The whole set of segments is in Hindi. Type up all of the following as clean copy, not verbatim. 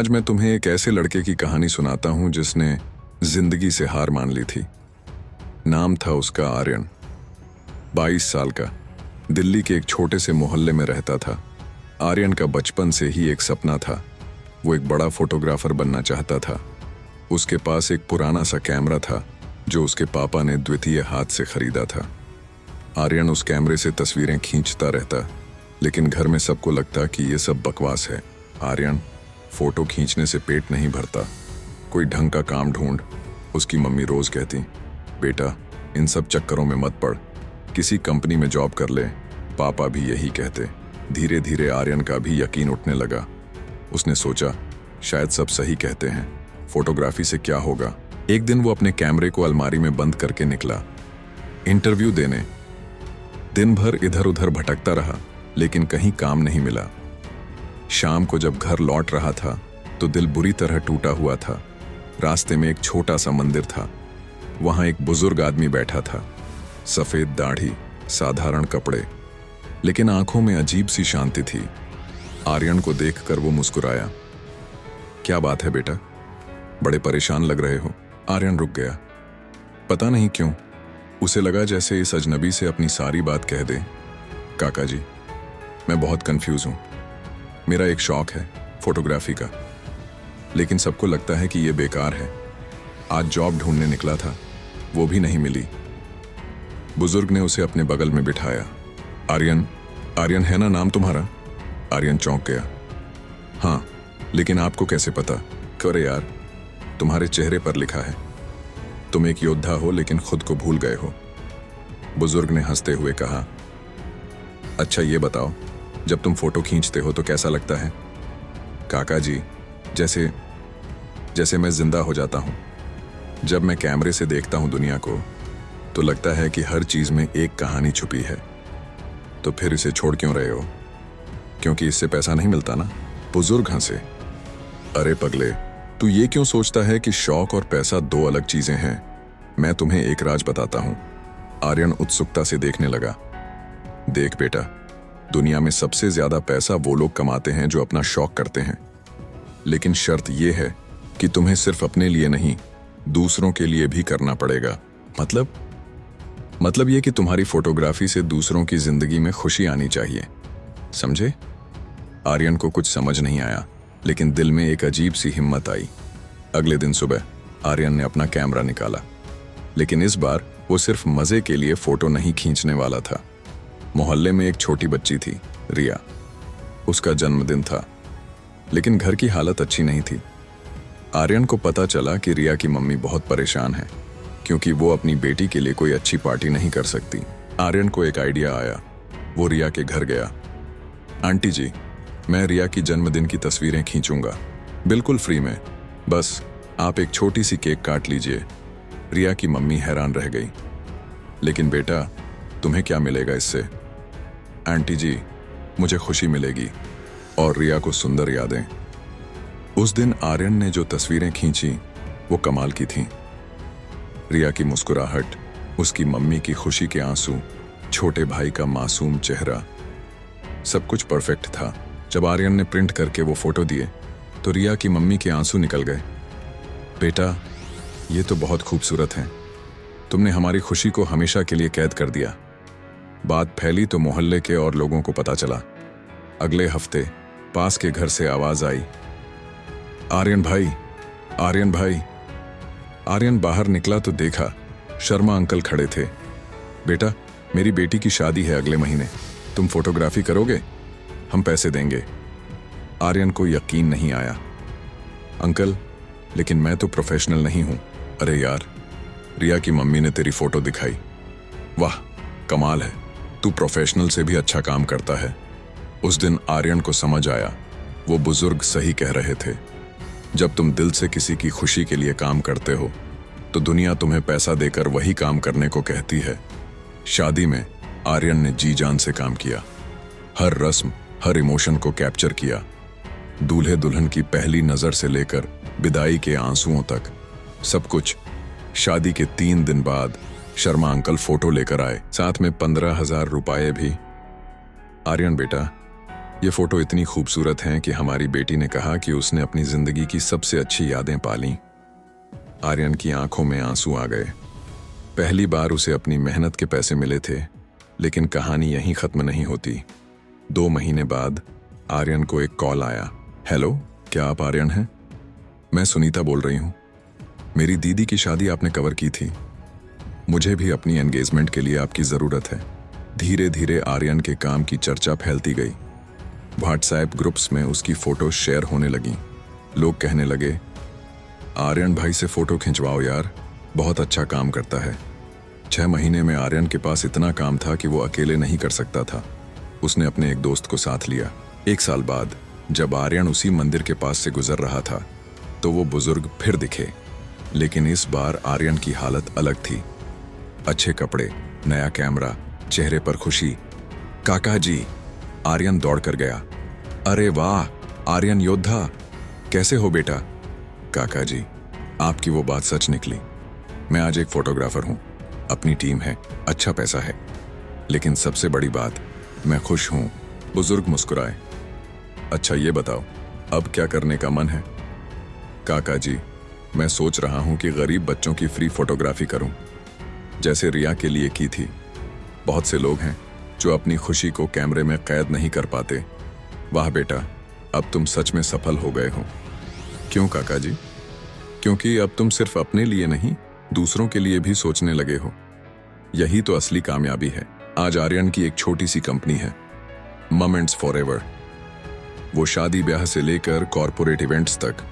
आज मैं तुम्हें एक ऐसे लड़के की कहानी सुनाता हूं जिसने जिंदगी से हार मान ली थी। नाम था उसका आर्यन। 22 साल का, दिल्ली के एक छोटे से मोहल्ले में रहता था। आर्यन का बचपन से ही एक सपना था। वो एक बड़ा फोटोग्राफर बनना चाहता था। उसके पास एक पुराना सा कैमरा था जो उसके पापा ने द्वितीय हाथ से खरीदा था। आर्यन उस कैमरे से तस्वीरें खींचता रहता, लेकिन घर में सबको लगता कि ये सब बकवास है। आर्यन, फोटो खींचने से पेट नहीं भरता, कोई ढंग का काम ढूंढ। उसकी मम्मी रोज कहती, बेटा इन सब चक्करों में मत पड़, किसी कंपनी में जॉब कर ले। पापा भी यही कहते। धीरे धीरे आर्यन का भी यकीन उठने लगा। उसने सोचा, शायद सब सही कहते हैं, फोटोग्राफी से क्या होगा। एक दिन वो अपने कैमरे को अलमारी में बंद करके निकला इंटरव्यू देने। दिन भर इधर उधर भटकता रहा, लेकिन कहीं काम नहीं मिला। शाम को जब घर लौट रहा था तो दिल बुरी तरह टूटा हुआ था। रास्ते में एक छोटा सा मंदिर था। वहां एक बुजुर्ग आदमी बैठा था, सफेद दाढ़ी, साधारण कपड़े, लेकिन आंखों में अजीब सी शांति थी। आर्यन को देखकर वो मुस्कुराया। क्या बात है बेटा, बड़े परेशान लग रहे हो। आर्यन रुक गया। पता नहीं क्यों उसे लगा जैसे इस अजनबी से अपनी सारी बात कह दे। काका जी, मैं बहुत कंफ्यूज हूं। मेरा एक शौक है फोटोग्राफी का, लेकिन सबको लगता है कि यह बेकार है। आज जॉब ढूंढने निकला था, वो भी नहीं मिली। बुजुर्ग ने उसे अपने बगल में बिठाया। आर्यन, आर्यन है ना नाम तुम्हारा? आर्यन चौंक गया। हाँ, लेकिन आपको कैसे पता? करे यार, तुम्हारे चेहरे पर लिखा है। तुम एक योद्धा हो लेकिन खुद को भूल गए हो। बुजुर्ग ने हंसते हुए कहा। अच्छा ये बताओ, जब तुम फोटो खींचते हो तो कैसा लगता है? काका जी, जैसे मैं जिंदा हो जाता हूं। जब मैं कैमरे से देखता हूं दुनिया को तो लगता है कि हर चीज में एक कहानी छुपी है। तो फिर इसे छोड़ क्यों रहे हो? क्योंकि इससे पैसा नहीं मिलता ना? बुजुर्ग हंसे। अरे पगले, तू ये क्यों सोचता है कि शौक और पैसा दो अलग चीजें हैं? मैं तुम्हें एक राज बताता हूं। आर्यन उत्सुकता से देखने लगा। देख बेटा, दुनिया में सबसे ज्यादा पैसा वो लोग कमाते हैं जो अपना शौक करते हैं, लेकिन शर्त यह है कि तुम्हें सिर्फ अपने लिए नहीं, दूसरों के लिए भी करना पड़ेगा। मतलब ये कि तुम्हारी फोटोग्राफी से दूसरों की जिंदगी में खुशी आनी चाहिए, समझे? आर्यन को कुछ समझ नहीं आया, लेकिन दिल में एक अजीब सी हिम्मत आई। अगले दिन सुबह आर्यन ने अपना कैमरा निकाला, लेकिन इस बार वो सिर्फ मजे के लिए फोटो नहीं खींचने वाला था। मोहल्ले में एक छोटी बच्ची थी, रिया। उसका जन्मदिन था, लेकिन घर की हालत अच्छी नहीं थी। आर्यन को पता चला कि रिया की मम्मी बहुत परेशान है, क्योंकि वो अपनी बेटी के लिए कोई अच्छी पार्टी नहीं कर सकती। आर्यन को एक आइडिया आया। वो रिया के घर गया। आंटी जी, मैं रिया की जन्मदिन की तस्वीरें खींचूंगा, बिल्कुल फ्री में। बस आप एक छोटी सी केक काट लीजिए। रिया की मम्मी हैरान रह गई। लेकिन बेटा, तुम्हें क्या मिलेगा इससे? आंटी जी, मुझे खुशी मिलेगी और रिया को सुंदर यादें। उस दिन आर्यन ने जो तस्वीरें खींची वो कमाल की थीं। रिया की मुस्कुराहट, उसकी मम्मी की खुशी के आंसू, छोटे भाई का मासूम चेहरा, सब कुछ परफेक्ट था। जब आर्यन ने प्रिंट करके वो फोटो दिए तो रिया की मम्मी के आंसू निकल गए। बेटा, ये तो बहुत खूबसूरत है। तुमने हमारी खुशी को हमेशा के लिए कैद कर दिया। बात फैली तो मोहल्ले के और लोगों को पता चला। अगले हफ्ते पास के घर से आवाज आई, आर्यन भाई, आर्यन भाई। आर्यन बाहर निकला तो देखा शर्मा अंकल खड़े थे। बेटा, मेरी बेटी की शादी है अगले महीने, तुम फोटोग्राफी करोगे? हम पैसे देंगे। आर्यन को यकीन नहीं आया। अंकल, लेकिन मैं तो प्रोफेशनल नहीं हूं। अरे यार, रिया की मम्मी ने तेरी फोटो दिखाई। वाह, कमाल है, तू प्रोफेशनल से भी अच्छा काम करता है। उस दिन आर्यन को समझ आया, वो बुजुर्ग सही कह रहे थे। जब तुम दिल से किसी की खुशी के लिए काम करते हो तो दुनिया तुम्हें पैसा देकर वही काम करने को कहती है। शादी में आर्यन ने जी जान से काम किया। हर रस्म, हर इमोशन को कैप्चर किया। दूल्हे दुल्हन की पहली नजर से लेकर विदाई के आंसुओं तक सब कुछ। शादी के 3 दिन बाद शर्मा अंकल फोटो लेकर आए, साथ में 15,000 रुपए भी। आर्यन बेटा, ये फोटो इतनी खूबसूरत हैं कि हमारी बेटी ने कहा कि उसने अपनी जिंदगी की सबसे अच्छी यादें पाली। आर्यन की आंखों में आंसू आ गए। पहली बार उसे अपनी मेहनत के पैसे मिले थे, लेकिन कहानी यहीं खत्म नहीं होती। 2 महीने बाद आर्यन को एक कॉल आया। हेलो, क्या आप आर्यन हैं? मैं सुनीता बोल रही हूँ। मेरी दीदी की शादी आपने कवर की थी। मुझे भी अपनी एंगेजमेंट के लिए आपकी ज़रूरत है। धीरे धीरे आर्यन के काम की चर्चा फैलती गई। व्हाट्सएप ग्रुप्स में उसकी फ़ोटो शेयर होने लगी। लोग कहने लगे, आर्यन भाई से फ़ोटो खिंचवाओ यार, बहुत अच्छा काम करता है। 6 महीने में आर्यन के पास इतना काम था कि वो अकेले नहीं कर सकता था। उसने अपने एक दोस्त को साथ लिया। 1 साल बाद जब आर्यन उसी मंदिर के पास से गुजर रहा था, तो वो बुजुर्ग फिर दिखे। लेकिन इस बार आर्यन की हालत अलग थी। अच्छे कपड़े, नया कैमरा, चेहरे पर खुशी। काका जी, आर्यन दौड़ कर गया। अरे वाह, आर्यन योद्धा, कैसे हो बेटा? काका जी, आपकी वो बात सच निकली। मैं आज एक फोटोग्राफर हूँ, अपनी टीम है, अच्छा पैसा है, लेकिन सबसे बड़ी बात, मैं खुश हूँ। बुजुर्ग मुस्कुराए। अच्छा ये बताओ, अब क्या करने का मन है? काका जी, मैं सोच रहा हूँ कि गरीब बच्चों की फ्री फोटोग्राफी करूँ, जैसे रिया के लिए की थी। बहुत से लोग हैं जो अपनी खुशी को कैमरे में कैद नहीं कर पाते। वाह बेटा, अब तुम सच में सफल हो गए हो। क्यों काका जी? क्योंकि अब तुम सिर्फ अपने लिए नहीं, दूसरों के लिए भी सोचने लगे हो। यही तो असली कामयाबी है। आज आर्यन की एक छोटी सी कंपनी है, मोमेंट्स फॉरएवर। वो शादी ब्याह से लेकर कॉरपोरेट इवेंट्स तक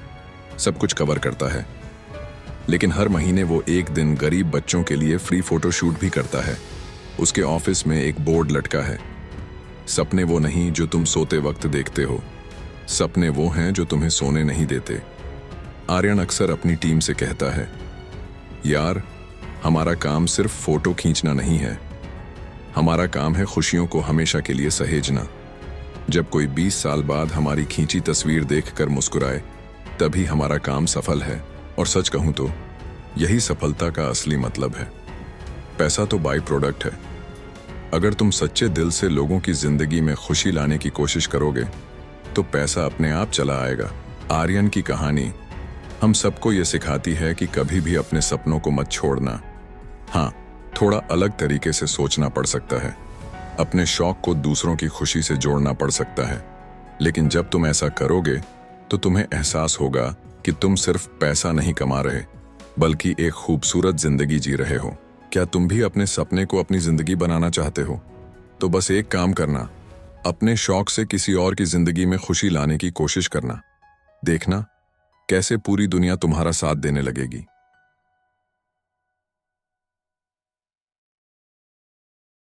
सब कुछ कवर करता है। लेकिन हर महीने वो एक दिन गरीब बच्चों के लिए फ्री फोटो शूट भी करता है। उसके ऑफिस में एक बोर्ड लटका है, सपने वो नहीं जो तुम सोते वक्त देखते हो, सपने वो हैं जो तुम्हें सोने नहीं देते। आर्यन अक्सर अपनी टीम से कहता है, यार, हमारा काम सिर्फ फोटो खींचना नहीं है, हमारा काम है खुशियों को हमेशा के लिए सहेजना। जब कोई 20 साल बाद हमारी खींची तस्वीर देखकर मुस्कुराए, तभी हमारा काम सफल है। और सच कहूं तो यही सफलता का असली मतलब है। पैसा तो बाई प्रोडक्ट है। अगर तुम सच्चे दिल से लोगों की जिंदगी में खुशी लाने की कोशिश करोगे, तो पैसा अपने आप चला आएगा। आर्यन की कहानी हम सबको ये सिखाती है कि कभी भी अपने सपनों को मत छोड़ना। हाँ, थोड़ा अलग तरीके से सोचना पड़ सकता है, अपने शौक को दूसरों की खुशी से जोड़ना पड़ सकता है, लेकिन जब तुम ऐसा करोगे तो तुम्हें एहसास होगा कि तुम सिर्फ पैसा नहीं कमा रहे, बल्कि एक खूबसूरत जिंदगी जी रहे हो। क्या तुम भी अपने सपने को अपनी जिंदगी बनाना चाहते हो? तो बस एक काम करना, अपने शौक से किसी और की जिंदगी में खुशी लाने की कोशिश करना। देखना कैसे पूरी दुनिया तुम्हारा साथ देने लगेगी।